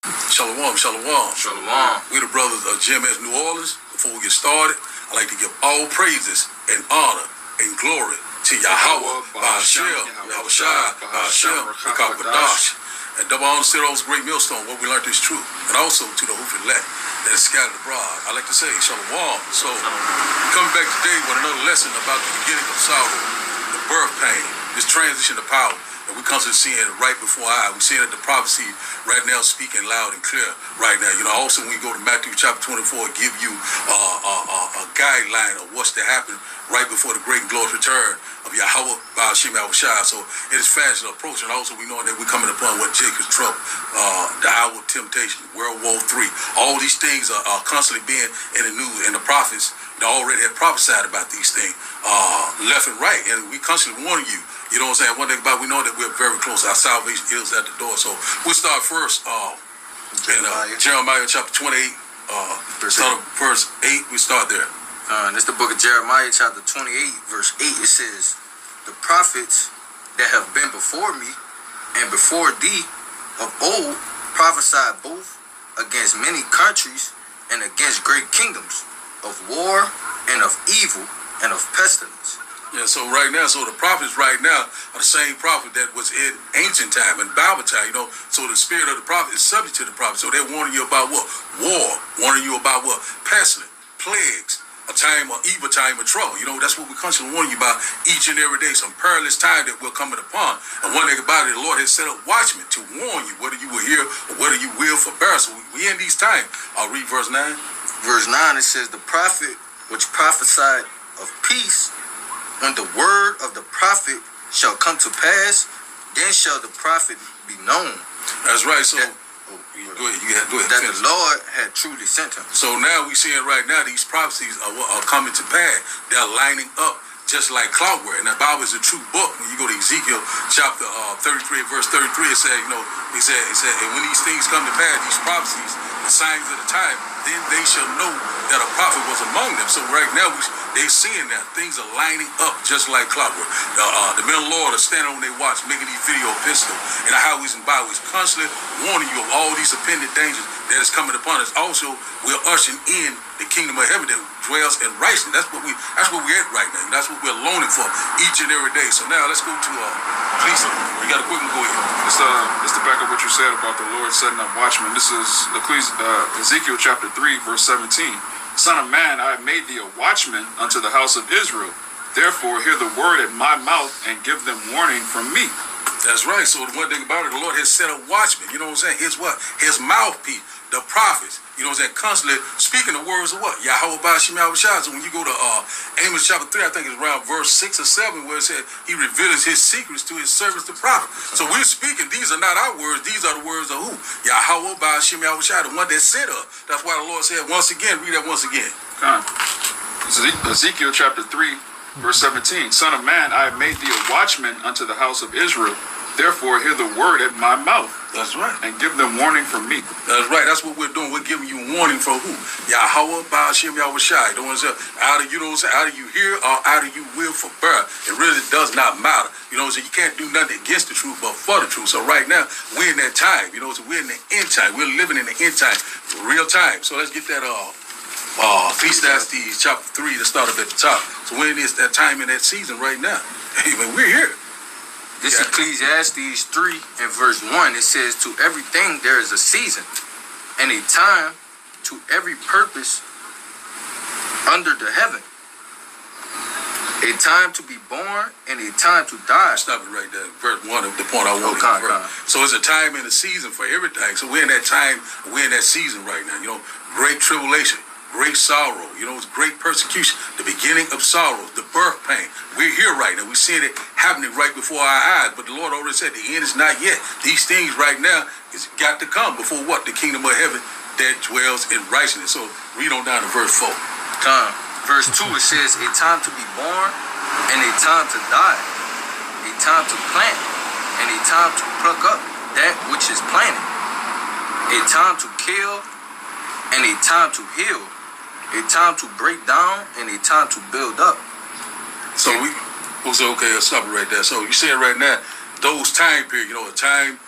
Shalom, shalom. Shalom. We the brothers of GMS New Orleans. Before we get started, I'd like to give all praises and honor and glory to Yahweh, Ba'ashem, Yahushua, Ba'ashem, Kakakadash. And double honor to those great millstone, what we learned is true. And also to the Hoof elect that is scattered abroad. I like to say, shalom. So, coming back today with another lesson about the beginning of sorrow, the birth pain, this transition to power. And we constantly seeing it right before our eyes. We're seeing that the prophecy right now speaking loud and clear right now. You know, also when you go to Matthew chapter 24, give you a guideline of what's to happen right before the great and glorious return of Yahweh, Ba'ashem, Yahushua. So it is fast to approach. And also we know that we're coming upon what Jacob's trouble, the hour of temptation, World War III. All these things are constantly being in the news, and the prophets already have prophesied about these things left and right. And we constantly warning you. You know what I'm saying? One thing about we know that we're very close. Our salvation is at the door. So we'll start first in Jeremiah chapter 28, verse 8. We start there. This is the book of Jeremiah chapter 28, verse 8. It says, the prophets that have been before me and before thee of old prophesied both against many countries and against great kingdoms, of war and of evil and of pestilence. Yeah, so right now, the prophets right now are the same prophet that was in ancient time, in Bible time, you know. So the spirit of the prophet is subject to the prophet. So they're warning you about what? War. Warning you about what? Pestilence, plagues, a time of evil, time of trouble. You know, that's what we constantly warning you about each and every day. Some perilous time that we're coming upon. And one thing about it, the Lord has set up watchmen to warn you, whether you will hear or whether you will forbear. So we in these times. I'll read verse 9. Verse 9, it says, the prophet which prophesied of peace, when the word of the prophet shall come to pass, then shall the prophet be known. That's right. So, go ahead. That the Lord had truly sent him. So now we seeing right now these prophecies are coming to pass. They're lining up just like clockwork. And the Bible is a true book. When you go to Ezekiel chapter 33, verse 33, it said, you know, it said, and when these things come to pass, these prophecies, the signs of the time, then they shall know that a prophet was among them. So right now, they're seeing that things are lining up just like clockwork. The men of the Lord are standing on their watch, making these video epistles and the highways and byways, constantly warning you of all these impending dangers that is coming upon us. Also, we're ushering in the kingdom of heaven that dwells in righteousness. That's what we're at right now. That's what we're longing for each and every day. So now let's go to please. We got a quick one. Go ahead. Just to back up what you said about the Lord setting up watchmen. This is Ezekiel chapter 3, verse 17. Son of man, I have made thee a watchman unto the house of Israel. Therefore, hear the word at my mouth and give them warning from me. That's right. So the one thing about it, the Lord has set up watchmen. You know what I'm saying? His what? His mouthpiece, the prophets. You know what I'm saying? Constantly speaking the words of what? Yahweh Ba'ashem Yahushua. So when you go to Amos chapter 3, I think it's around verse 6 or 7, where it said he reveals his secrets to his servants, the prophet. So we're speaking. These are not our words. These are the words of who? Yahweh Ba'ashem Yahushua, the one that sent us. That's why the Lord said, once again, read that once again. Ezekiel chapter 3, verse 17. Son of man, I have made thee a watchman unto the house of Israel. Therefore, hear the word at my mouth. That's right. And give them warning from me. That's right. That's what we're doing. We're giving you warning from who? Yahweh Ba'ashem Yahushua. Don't want to say out of you, know what I'm saying? Out of you hear or out of you will forbear. It really does not matter. You know what I'm saying? You can't do nothing against the truth, but for the truth. So right now, we're in that time. You know what I'm saying? We're in the end time. We're living in the end time, real time. So let's get that Ecclesiastes chapter 3 to start up at the top. So when is that time in that season right now? Hey, man, we're here. This Ecclesiastes 3 and verse 1, it says, to everything there is a season, and a time to every purpose under the heaven. A time to be born and a time to die. Stop it right there. Verse 1 of the point I want to make. So it's a time and a season for everything. So we're in that time, we're in that season right now. You know, great tribulation, great sorrow, you know, it's great persecution, the beginning of sorrows, the birth pain. We're here right now. We're seeing it happening right before our eyes. But the Lord already said the end is not yet. These things right now is got to come before what? The kingdom of heaven that dwells in righteousness. So read on down to verse 4. Verse 2, it says, a time to be born and a time to die, a time to plant and a time to pluck up that which is planted, a time to kill and a time to heal, a time to break down and a time to build up. So okay, I'll stop it right there. So you saying right now, those time periods, you know, a time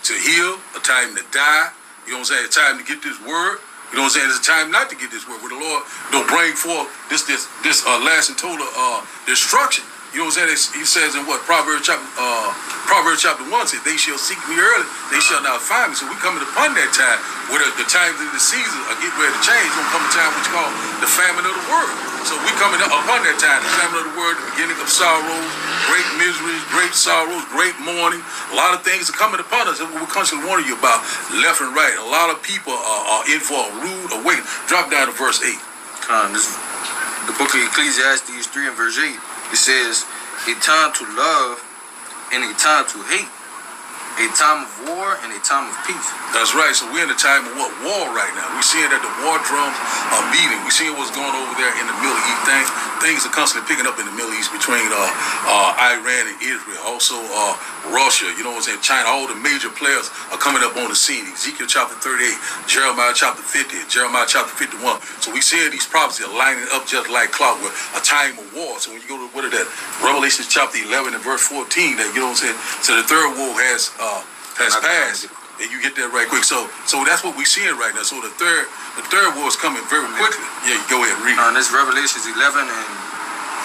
to heal, a time to die, you You know what I'm saying? It's time to get this word. You know what I'm saying? It's a time not to get this word. Where the Lord don't bring forth this last and total destruction. You know what I'm saying? He says in what? Proverbs chapter 1 says, they shall seek me early, they shall not find me. So we coming upon that time where the times and the seasons are getting ready to change. It's going to come a time which is called the famine of the word. So we coming upon that time, the famine of the word, the beginning of sorrows, great miseries, great sorrows, great mourning. A lot of things are coming upon us. That's what we're constantly warning you about, left and right. A lot of people are in for a rude awakening. Drop down to verse 8. The book of Ecclesiastes 3 and verse 8. It says, a time to love and a time to hate, a time of war and a time of peace. That's right. So we're in a time of what? War right now. We're seeing that the war drums are beating. We're seeing what's going over there in the Middle East. Things are constantly picking up in the Middle East between Iran and Israel. Also Russia, you know what I'm saying? China, all the major players are coming up on the scene. Ezekiel chapter 38, Jeremiah chapter 50, Jeremiah chapter 51. So we seeing these prophecies are lining up just like clockwork, a time of war. So when you go to, what is that? Revelation chapter 11 and verse 14, that, you know what I'm saying? So the third war has passed. And you get that right quick. So that's what we're seeing right now. So the third war is coming very quickly. Yeah, you go ahead and read. This Revelations 11 and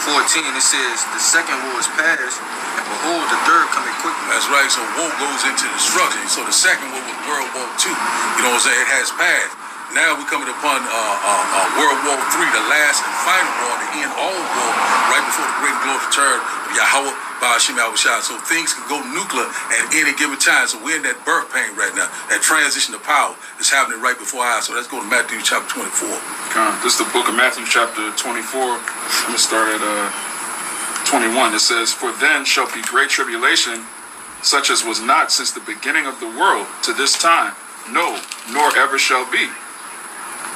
14, it says, the second war is past, and behold, the third coming quickly. That's right. So war goes into destruction. So the second war was World War II. You know what I'm saying? It has passed. Now we're coming upon World War III, the last and final war, to end all war, right before the great and glorious return of Yahweh Ba'ashim Yahushua. So things can go nuclear at any given time. So we're in that birth pain right now. That transition to power is happening right before our eyes. So let's go to Matthew chapter 24. This is the book of Matthew chapter 24. I'm going to start at 21. It says, for then shall be great tribulation, such as was not since the beginning of the world to this time, no, nor ever shall be.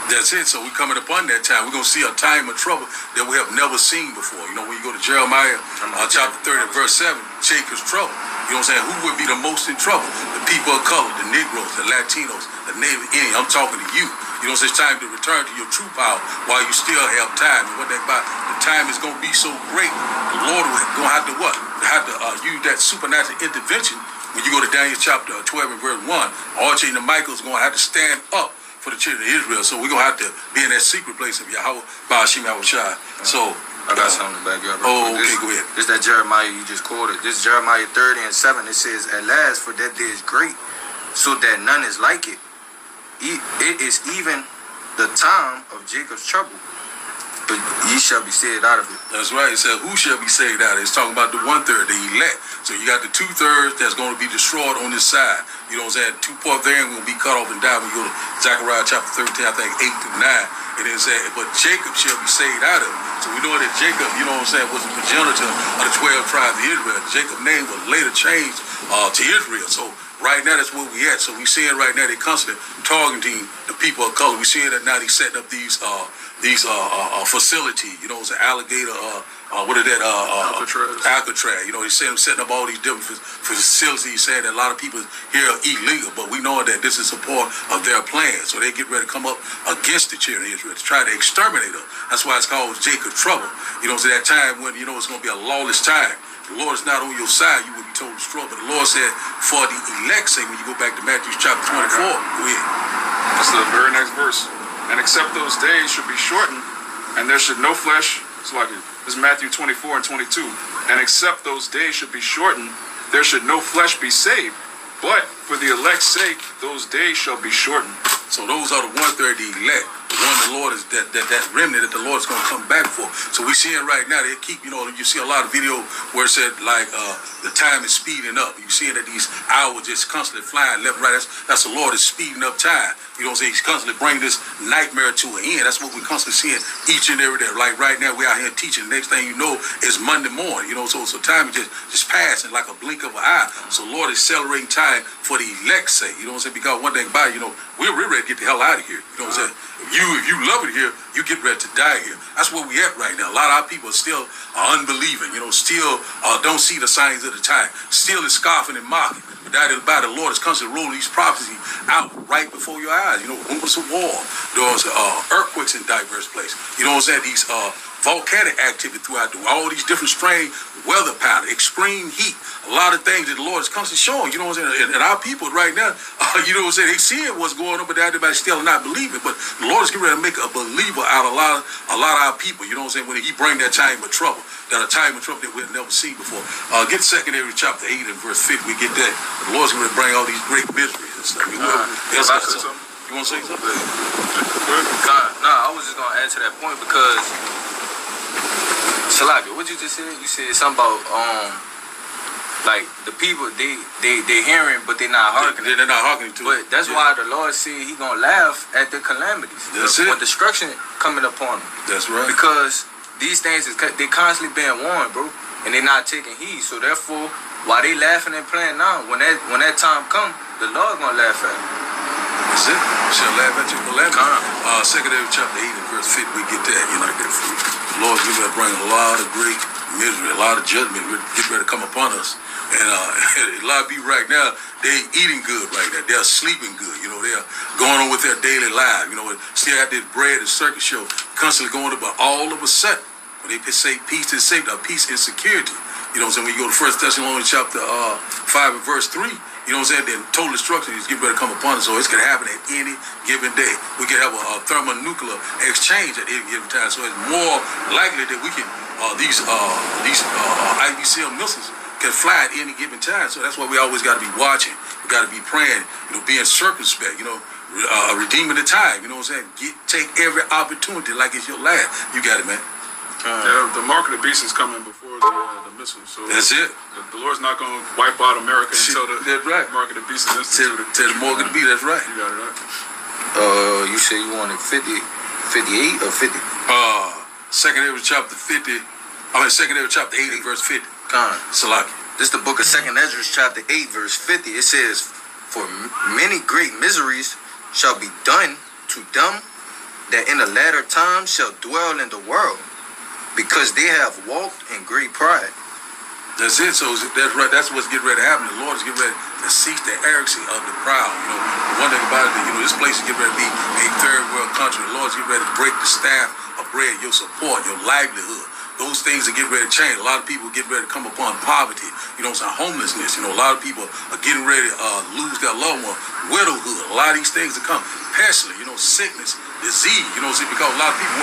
That's it. So we're coming upon that time. We're going to see a time of trouble that we have never seen before. You know, when you go to Jeremiah chapter 30, verse 7, Jacob's trouble. You know what I'm saying? Who would be the most in trouble? The people of color, the Negroes, the Latinos, the Native Indians. I'm talking to you. You know, it's time to return to your true power while you still have time. And what that about, the time is going to be so great. The Lord is going to have to what? Have to use that supernatural intervention. When you go to Daniel chapter 12 and verse 1, Archangel Michael is going to have to stand up for the children of Israel. So we're going to have to be in that secret place of Yahweh Ba'ashim Yahushua. So I got something to back you up. Okay, go ahead. This that Jeremiah you just quoted. This Jeremiah 30 and 7. It says, at last, for that day is great, so that none is like it. It is even the time of Jacob's trouble, but ye shall be saved out of it. That's right. It said, who shall be saved out of it? It's talking about the 1/3, the elect. So you got the 2/3 that's going to be destroyed on this side. You know what I'm saying? 2 part there will be cut off and die. When you go to Zechariah chapter 13, I think 8 through 9. And then it said, but Jacob shall be saved out of it. So we know that Jacob, you know what I'm saying, was the progenitor of the 12 tribes of Israel. Jacob's name was later changed to Israel. So right now, that's where we at. So we seeing right now they constantly targeting the people of color. We seeing that now they setting up these facility. You know, it's an alligator. What is that? Alcatraz. You know, he's setting up all these different facilities. Saying that a lot of people here are illegal, but we know that this is a part of their plan. So they get ready to come up against the children of Israel to try to exterminate them. That's why it's called Jacob's trouble. You know, it's that time when, you know, it's going to be a lawless time. The Lord is not on your side, you will be told to destroy. But the Lord said, for the elect's sake, when you go back to Matthew chapter 24, go ahead. That's the very next verse. And except those days should be shortened, and there should no flesh, it's like this is Matthew 24 and 22. And except those days should be shortened, there should no flesh be saved. But for the elect's sake, those days shall be shortened. So those are the 1/3, the elect. The one the Lord is that remnant that the Lord is going to come back for. So we seeing right now they keep, you know, you see a lot of video where it said like the time is speeding up. You seeing that these hours just constantly flying left and right. That's the Lord is speeding up time. You know what I'm saying? He's constantly bringing this nightmare to an end. That's what we're constantly seeing each and every day. Like right now we out here teaching. The next thing you know is Monday morning. You know, so time is just passing like a blink of an eye. So Lord is accelerating time for the elect's sake. You know what I'm saying? Because one thing about it, you know, we're ready to get the hell out of here. You know what I'm saying? If you love it here, you get ready to die here. That's where we at right now. A lot of our people still are unbelieving, you know, still don't see the signs of the time, still is scoffing and mocking. But that is by the Lord is constantly rolling these prophecies out right before your eyes. You know, rumors of war, there's earthquakes in diverse places. You know what I'm saying? These volcanic activity throughout all these different strange weather patterns, extreme heat, a lot of things that the Lord is constantly showing. You know what I'm saying? And our people right now, you know what I'm saying? They seeing what's going on, but everybody still not believing. But the Lord is getting ready to make a believer out of a lot of our people. You know what I'm saying? When He bring that time of trouble, that a time of trouble that we've never seen before. Get 2 Ezra chapter 8 and verse 50. We get that. The Lord's going to bring all these great miseries and stuff. You want to say something? Nah, I was just gonna add to that point because Salaka, what you just said? You said something about like the people they hearing but they not hearkening. They're not hearkening to it. But that's why the Lord said He gonna laugh at the calamities. That's it. When destruction coming upon them. That's right. Because these things they constantly being warned, bro, and they not taking heed. So therefore, while they laughing and playing now, when that time come, the Lord gonna laugh at them. That's it. Shall laugh at your calamity. 2 Ezra chapter 8 and verse 50, we get that. You know, the Lord's getting ready to bring a lot of great misery, a lot of judgment getting ready to come upon us. And a lot of people right now, they eating good right now. They're sleeping good. You know, they're going on with their daily life. You know, still have this bread and circus show constantly going up, but all of a sudden, when they say peace and safety, peace and security, you know what I'm saying? When you go to 1 Thessalonians chapter 5 and verse 3, you know what I'm saying? Then total destruction is getting ready to come upon us. So it's going to happen at any given day. We can have a thermonuclear exchange at any given time. So it's more likely that we can these IBCM missiles can fly at any given time. So that's why we always got to be watching. We got to be praying. You know, being circumspect. You know, redeeming the time. You know what I'm saying? Take every opportunity like it's your last. You got it, man. The mark of the beast is coming before the missile. So that's it. The Lord's not going to wipe out America until the that's right. mark of the beast is instituted. Tell the mark of the beast. That's right. You got it right. You said you wanted 58 or 50? 2 Ezra chapter 50. 2 Ezra chapter 8 and verse 50. Salaki. This is the book of 2 Ezra chapter 8 verse 50. It says, "For many great miseries shall be done to them that in the latter time shall dwell in the world, because they have walked in great pride." That's it. So that's right. That's what's getting ready to happen. The Lord is getting ready to cease the arrogance of the proud. You know, one thing about it, you know, this place is getting ready to be a third world country. The Lord's getting ready to break the staff of bread, your support, your livelihood. Those things are getting ready to change. A lot of people are getting ready to come upon poverty. You know, some homelessness. You know, a lot of people are getting ready to lose their loved one, widowhood. A lot of these things are coming. Pestilence, you know, sickness, disease. You know, because a lot of people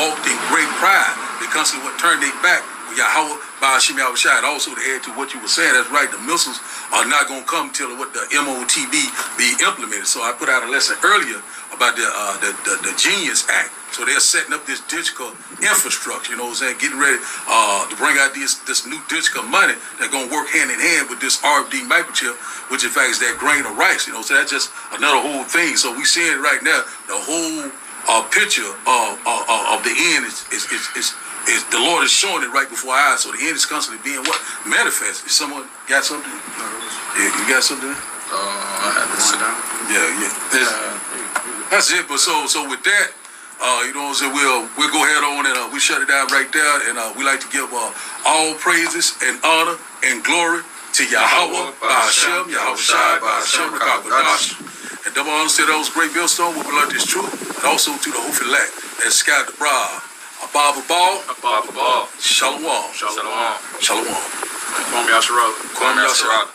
walked in great pride. They constantly turn their back. Yahweh, Ba'ashim Yahushua. Also to add to what you were saying, that's right. The missiles are not going to come until what the MOTB be implemented. So I put out a lesson earlier about the Genius Act. So they're setting up this digital infrastructure. You know what I'm saying? Getting ready to bring out this new digital money that's going to work hand in hand with this RFD microchip, which in fact is that grain of rice. You know, so that's just another whole thing. So we seeing right now the whole picture of the end is the Lord is showing it right before our eyes. So the end is constantly being what? Manifest. Is someone got something? Yeah, you got something? I have to sit down. Yeah. That's it. But so with that, you know what I'm saying, we'll go ahead on and we shut it down right there. And we like to give all praises and honor and glory to Yahweh, Ba'ashim, Yahushua, Ba'ashim, Rakabadash. And double honor to those great millstones who beloved this truth. And also to the Hof elect that scattered the broad. Abba Ball. Shalom. Shalom. Shalom. Kwame Yasharala.